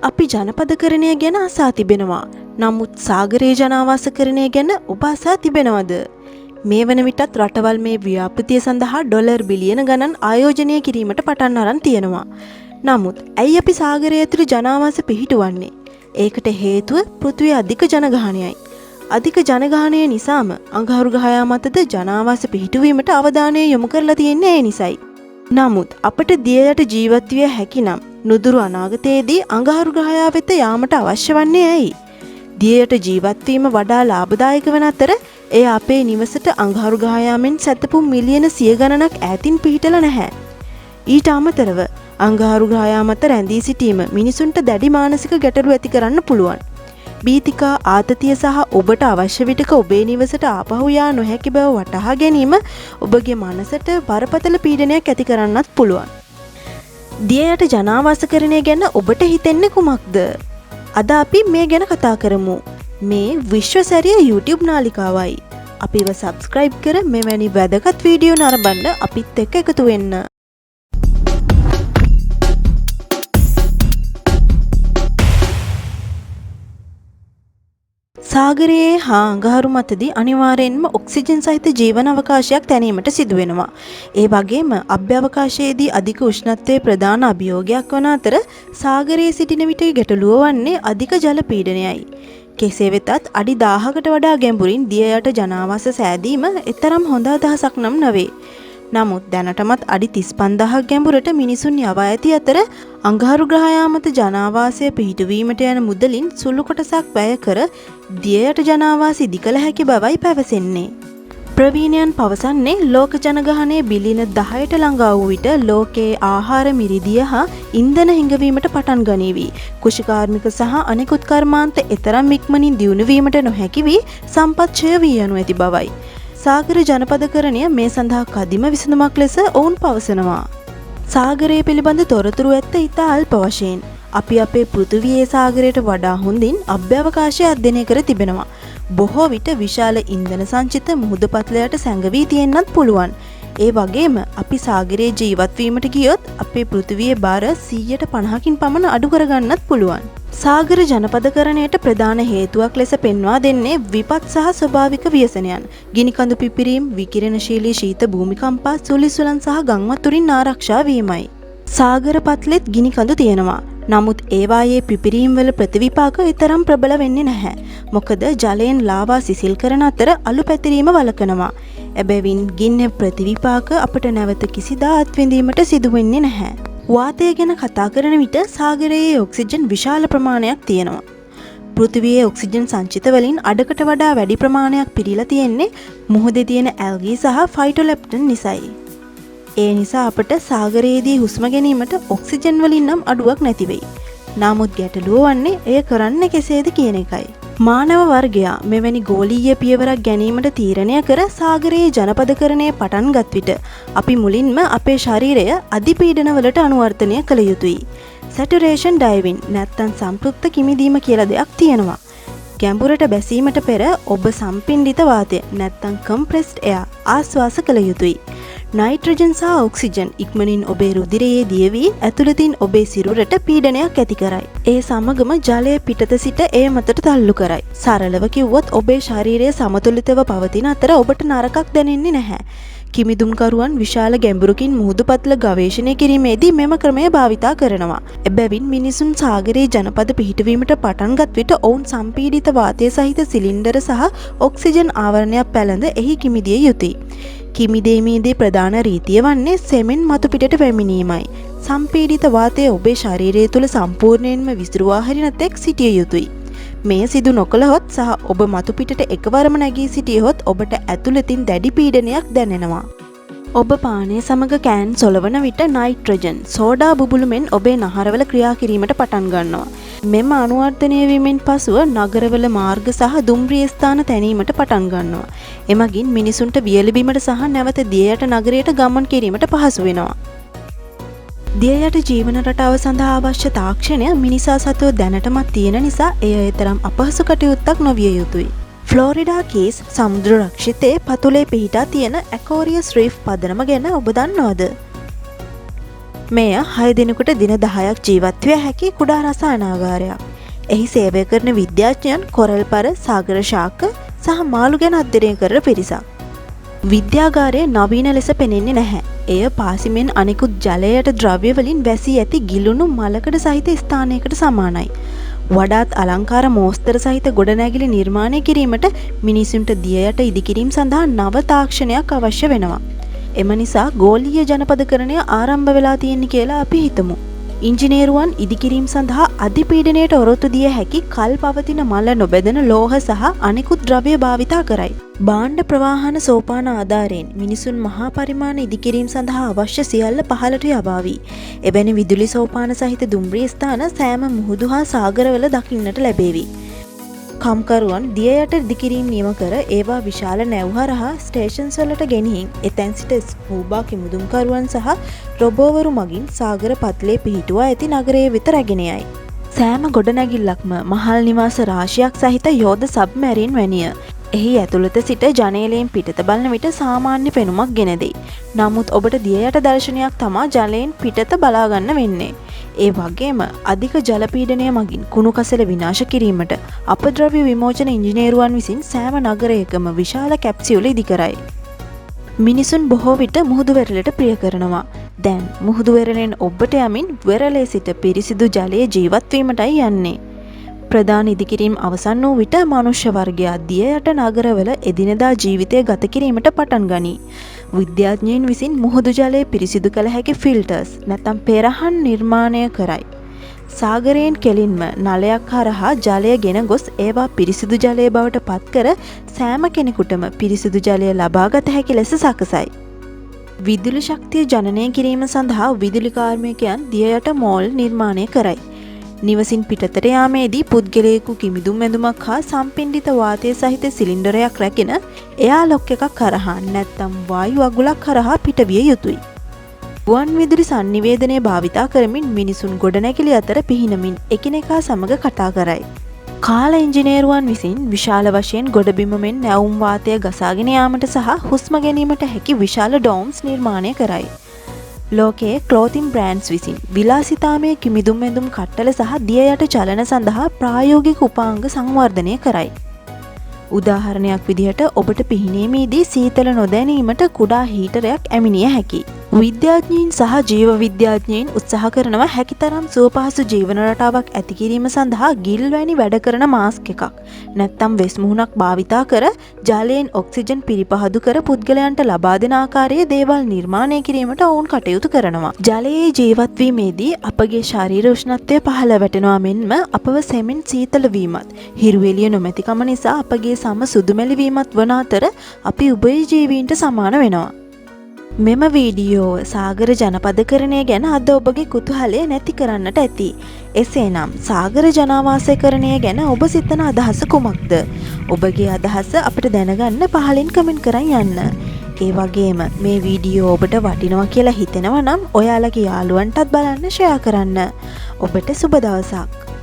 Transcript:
අපි ජනපදකරණය ගැන අසා තිබෙනවා. නමුත් සාගරයේ ජනාවාසකරණය ගැන ඔබ අසා තිබෙනවද? මේ වන විටත් රටවල් මේ ව්‍යාපෘතිය සඳහා ඩොලර් බිලියන ගණන් ආයෝජනය කිරීමට පටන් අරන් තියෙනවා. නමුත් ඇයි අපි සාගරය ඇතුළු ජනාවාස පිහිටුවන්නේ? ඒකට හේතුව පෘථිවියේ අධික ජනගහනයයි. අධික ජනගහනය නිසාම අඟහරු ග්‍රහය මතද ජනාවාස පිහිටුවීමට අවධානය යොමු කරලා තියෙන්නේ ඒ නිසයි. නමුත් අපට දිය යට ජීවත් විය හැකිනම් නුදුරු අනාගතයේදී අඟහරු ග්‍රහය වෙත යාමට අවශ්‍ය වන්නේ ඇයි? දිය යට ජීවත් වීම වඩා ලාභදායක වන අතර එය අපේ නිවසට අඟහරු ග්‍රහයාමෙන් සැතපුම් මිලියන 100 ගණනක් ඈතින් පිහිටලා නැහැ. ඊට අමතරව අඟහරු ග්‍රහයා මත රැඳී සිටීම මිනිසුන්ට දැඩි මානසික ගැටලු ඇති කරන්න පුළුවන්. බීතිකා ආතතිය සහ ඔබට අවශ්‍ය විටක ඔබේ නිවසට ආපහු යා නොහැකි බව වටහා ගැනීම ඔබගේ මනසට බරපතල පීඩනයක් ඇති කරන්නත් පුළුවන්. දිය යට ජනාවාසකරණය ගැන ඔබට හිතෙන්නේ කුමක්ද? අද අපි මේ ගැන කතා කරමු. මේ විශ්වසැරිය YouTube නාලිකාවයි. අපිව subscribe කර මෙවැනි වැදගත් වීඩියෝ නරඹන්න අපිත් එක්ක එකතු වෙන්න. සාගරයේ හා අඟහරු මතදී අනිවාර්යෙන්ම ඔක්සිජන් සහිත ජීවන අවකාශයක් තැනීමට සිදු වෙනවා. ඒ වගේම අභ්‍යවකාශයේදී අධික උෂ්ණත්වයේ ප්‍රධාන අභියෝගයක් වන අතර සාගරයේ සිටින විට ගැටලුව වන්නේ අධික ජල පීඩනයයි. කෙසේ වෙතත් අඩි 1000කට වඩා ගැඹුරින් දිය යට ජනාවාස සෑදීම එතරම් හොඳ අදහසක් නම් නොවේ. නමුත් දැනටමත් අඩි 35000ක් ගැඹුරට මිනිසුන් යවා ඇති අතර අඟහරු ග්‍රහයා මත ජනාවාසය පිහිටුවීමට යන මුදලින් සුළු කොටසක් වැය කර දිය යට ජනාවාස ඉදි කළ හැකි බවයි පැවසෙන්නේ. ප්‍රවීණයන් පවසන්නේ ලෝක ජනගහනය බිලියන 10ට ළඟා වූ විට ලෝකයේ ආහාර මිරිදිය හා ඉන්ධන හිඟවීමට පටන් ගනීවි. කුෂිකාර්මික සහ අනෙකුත් කර්මාන්ත එතරම් ඉක්මනින් දියුණු වීමට නොහැකි වී සම්පත් ඡය වී යනු ඇති බවයි. සාගර ජනපදකරණය මේ සඳහා කදිම විසඳුමක් ලෙස ඔවුන් පවසනවා. සාගරය පිළිබඳ තොරතුරු ඇත්ත ඉතා අල්ප වශයෙන්. අපි අපේ පෘථිවියේ සාගරයට වඩා හොඳින් අභ්‍යවකාශය අධ්‍යයනය කර තිබෙනවා. බොහෝ විට විශාල ඉන්ධන සංචිත මුහුද පත්ලයට සැඟවී තියෙන්නත් පුළුවන්. ඒ වගේම අපි සාගරයේ ජීවත් වීමට ගියොත් අපේ පෘථිවියේ බාර 150කින් පමණ අඩු කරගන්නත් පුළුවන්. සාගර ජනපදකරණයට ප්‍රධාන හේතුවක් ලෙස පෙන්වා දෙන්නේ විපත් සහ ස්වභාවික ව්‍යසනයන්. ගිනිකඳු පිපිරීම්, විකිරණශීලී ශීත භූමිකම්පා, සුලිසුලන් සහ ගංවතුරින් ආරක්ෂා වීමයි. සාගර පත්ලෙත් ගිනිකඳු තියෙනවා. නමුත් ඒවායේ පිපිරීම් වල ප්‍රතිවිපාක තරම් ප්‍රබල වෙන්නේ නැහැ. මොකද ජලයෙන් ලාවා සිසිල් කරන අතර අලු පැතිරීම වළකනවා. එබැවින් ගින්න ප්‍රතිවිපාක අපට නැවත කිසිදා අත්විඳීමට සිදු වෙන්නේ නැහැ. වාතය ගැන කතා කරන විට සාගරයේ ඔක්සිජන් විශාල ප්‍රමාණයක් තියෙනවා. පෘථිවියේ ඔක්සිජන් සංචිත වලින් අඩකට වඩා වැඩි ප්‍රමාණයක් පිරීලා තියෙන්නේ මුහුදේ තියෙන ඇල්ගී සහ ෆයිටොලැප්ටන් නිසායි. ඒ නිසා අපට සාගරයේදී හුස්ම ගැනීමට ඔක්සිජන් වලින් නම් අඩුවක් නැති වෙයි. නමුත් ගැටලුව වන්නේ එය කරන්නේ කෙසේද කියන එකයි. මානව වර්ගයා මෙවැනි ගෝලීය පියවරක් ගැනීමට තීරණය කර සාගරයේ ජනපදකරණය පටන් ගත් විට අපි මුලින්ම අපේ ශරීරය අධිපීඩනවලට අනුවර්තනය කළ යුතුයි. සැටුරේෂන් ඩයිවින් නැත්තම් සම්ප්‍රයුක්ත කිමිදීම කියලා දෙයක් තියෙනවා. ගැඹුරට බැසීමට පෙර ඔබ සම්පින්ඩිත වාතය නැත්තම් කම්ප්‍රෙස්ඩ් එයා ආශ්වාස කළ යුතුයි. නයිට්‍රජන් සහ ඔක්සිජන් ඉක්මනින් ඔබේ රුධිරයේ දියවී ඇතුළතින් ඔබේ සිරුරට පීඩනයක් ඇති කරයි. ඒ සමගම ජලය පිටත සිට ඒ මතට තල්ලු කරයි. සරලව කිව්වොත් ඔබේ ශරීරය සමතුලිතව පවතින අතර ඔබට නරකක් දැනෙන්නේ නැහැ. කිමිදුම්කරුවන් විශාල ගැඹුරකින් මුහුදුපත්ල ගවේෂණය කිරීමේදී මෙම ක්‍රමය භාවිතා කරනවා. එබැවින් මිනිසුන් සාගරයේ ජනපද පිහිටවීමට පටන්ගත් විට ඔවුන් සම්පීඩිත වාතය සහිත සිලින්ඩර සහ ඔක්සිජන් ආවරණයක් පැළඳ එහි කිමිදිය යුතුයි. කිමිදීමේදී ප්‍රධාන රීතිය වන්නේ සෙමෙන් මතු පිටට පැමිණීමයි. සම්පීඩිත වාතය ඔබේ ශරීරය තුළ සම්පූර්ණයෙන්ම විසිරුවා හරින තෙක් සිටිය යුතුයි. මේ සිදු නොකළහොත් සහ ඔබ මතු පිටට එකවරම නැගී සිටියහොත් ඔබට ඇතුළතින් දැඩි පීඩනයක් දැනෙනවා. ඔබ පානය සමග කෑන් සොලවන විට නයිට්‍රජන් සෝඩා බුබුලු මෙන් ඔබේ නහරවල ක්‍රියා කිරීමට පටන් ගන්නවා. මෙම අනුවර්තනය වීමෙන් පසුව නගරවල මාර්ග සහ දුම්රිය ස්ථාන තැනීමට පටන් ගන්නවා. එමගින් මිනිසුන්ට වියලි බිමට සහ නැවත දිය යට නගරයට ගමන් කිරීමට පහසු වෙනවා. දිය යට ජීවන රටාව සඳහා අවශ්‍ය තාක්ෂණය මිනිසා සතුව දැනටමත් තියෙන නිසා එය තරම් අපහසු කටයුත්තක් නොවිය යුතුයි. ෆ්ලෝරිඩා කීස් සමුද්‍ර රක්ෂිතයේ පතුලේ පිහිටා තියෙන ඇකෝරියස් රීෆ් පදනම ගැන ඔබ දන්නවද? මෙය 6 දිනකට දින 10ක් ජීවත් විය හැකි කුඩා රසායනාගාරයක්. එහි සේවය කරන විද්‍යාඥයන් කොරල්පර, සාගර ශාක සහ මාළු ගැන අධ්‍යයනය කරන පිරිසක්. විද්‍යාගාරය නවීන ලෙස පෙනෙන්නේ නැහැ. එය පාසිමෙන් අනෙකුත් ජලයට ද්‍රව්‍ය වලින් වැසී ඇති ගිලුණු මලකඩ සහිත ස්ථානයකට සමානයි. වඩාත් අලංකාර මෝස්තර සහිත ගොඩනැගිලි නිර්මාණය කිරීමට මිනිසුන්ට දිය යට ඉදිකිරීම සඳහා නව තාක්ෂණයක් අවශ්‍ය වෙනවා. එම නිසා ගෝලීය ජනපදකරණය ආරම්භ වෙලා තියෙන්නේ කියලා අපි හිතමු. ඉංජිනේරුවන් ඉදිකිරීම සඳහා අධිපීඩනයට ඔරොත්තු දිය හැකි කල් පවතින මල නොබැදෙන ලෝහ සහ අනෙකුත් ද්‍රව්‍ය භාවිතා කරයි. භාණ්ඩ ප්‍රවාහන සෝපාන ආධාරයෙන් මිනිසුන් මහා පරිමාණ ඉදිකිරීම සඳහා අවශ්‍ය සියල්ල පහළට යවාවි. එබැනි විදුලි සෝපාන සහිත දුම්රිය ස්ථාන සෑම මුහුදු හා සාගරවල දකින්නට ලැබේවි. කම්කරුවන් දිය යට ඉදිකිරීම නියම කර ඒවා විශාල නැව් හරහා ස්ටේෂන්ස් වලට ගෙනihin එතැන් සිට ස්කූබා කිමුදුම්කරුවන් සහ රොබෝවරු මගින් සාගර පත්ලේ පිහිටුවා ඇති නගරයේ වෙත රැගෙන යයි. සෑම ගොඩනැගිල්ලක්ම මහල් නිවාස රාශියක් සහිත යෝධ සබ්මැරින් වැනිය. එහි ඇතුළත සිට ජනේලයෙන් පිටත බලන විට සාමාන්‍ය පෙනුමක් ගෙන දෙයි. නමුත් ඔබට දිය යට දර්ශනයක් තමා ජලයෙන් පිටත බලාගන්න වෙන්නේ. ඒ වගේම අධික ජල පීඩනය මගින් කුණු කසල විනාශ කිරීමට අපද්‍රව්‍ය විමෝචන ඉංජිනේරුවන් විසින් සෑම නගරයකම විශාල කැප්සියුල ඉදි කරයි. මිනිසුන් බොහෝ විට මුහුදු වෙරළට ප්‍රිය කරනවා. දැන් මුහුදු වෙරළෙන් ඔබට යමින් වෙරළේ සිට පිරිසිදු ජලයේ ජීවත් වීමටයි යන්නේ. ප්‍රධාන ඉදිකිරීම අවසන් වූ විට මනුෂ්‍ය වර්ගයා දිය යට නගරවල එදිනෙදා ජීවිතය ගත කිරීමට පටන් ගනී. විද්‍යාඥයින් විසින් මුහුදු ජලය පිරිසිදු කළ හැකි ෆිල්ටර්ස් නැත්නම් පෙරහන් නිර්මාණය කරයි. සාගරයෙන් කෙලින්ම නලයක් හරහා ජලය ගෙන ගොස් ඒවා පිරිසිදු ජලය බවට පත්කර සෑම කෙනෙකුටම පිරිසිදු ජලය ලබාගත හැකි ලෙස සකසයි. විදුලි ශක්තිය ජනනය කිරීම සඳහා විදුලි කාර්මිකයන් දිය යට මෝල් නිර්මාණය කරයි. නිවසින් පිටතට යාමේදී පුද්ගලයෙකු කිමිදුම් ඇඳුමක් හා සම්පින්ඩිත වාතය සහිත සිලින්ඩරයක් රැගෙන එයා ලොක් එකක් කරහා නැත්නම් වායු අගුලක් කරහා පිටවිය යුතුයි. ගුවන් විදුලි sannivedanaya භාවිතා කරමින් මිනිසුන් ගොඩනැගිලි අතර පිහිනමින් එකිනෙකා සමග කතා කරයි. කාල ඉංජිනේරුවන් විසින් විශාල වශයෙන් ගොඩබිම මෙන් නැවුම් වාතය ගසාගෙන යාමට සහ හුස්ම ගැනීමට හැකි විශාල ඩෝම්ස් නිර්මාණය කරයි. ලෝකයේ ක්ලෝතින් බ්‍රෑන්ඩ්ස් විසින් විලාසිතාමය කිමිදුම් ඇඳුම් කට්ටල සහ දිය යට චලන සඳහා ප්‍රායෝගික උපාංග සංවර්ධනය කරයි. උදාහරණයක් විදිහට ඔබට පිහිනීමේදී සීතල නොදැනීමට කුඩා හීටරයක් ඇමිනිය හැකියි. විද්‍යාඥයින් සහ ජීව විද්‍යාඥයින් උත්සාහ කරනවා හැකිතරම් සුවපහසු ජීවන රටාවක් ඇති කිරීම සඳහා ගිල් වැනි වැඩ කරන මාස්ක් එකක් නැත්නම් වෙස් මුහුණක් භාවිතා කර ජලයෙන් ඔක්සිජන් පිරිපහදු කර පුද්ගලයන්ට ලබා දෙන ආකාරයේ දේවල් නිර්මාණය කිරීමට ඔවුන් කටයුතු කරනවා. ජලයේ ජීවත් වීමේදී අපගේ ශරීර උෂ්ණත්වය පහළ වැටෙනවා මෙන්ම අපව සෙමින් සීතල වීමත් හිරු එළිය නොමැතිකම නිසා අපගේ සම සුදුමැලි වීමත් වන අතර අපි උභයජීවීන්ට සමාන වෙනවා. මෙම වීඩියෝව සාගර ජනපදකරණය ගැන අද ඔබගේ කුතුහලය නැති කරන්නට ඇති. එසේනම් සාගර ජනාවාසයකරණය ගැන ඔබ සිතන අදහස කුමක්ද? ඔබගේ අදහස අපට දැනගන්න පහලින් කමෙන්ට් කරන් යන්න. ඒ වගේම මේ වීඩියෝ ඔබට වටිනවා කියලා හිතෙනවා නම් ඔයාලගේ යාළුවන්ටත් බලන්න ෂෙයා කරන්න. ඔබට සුබ දවසක්.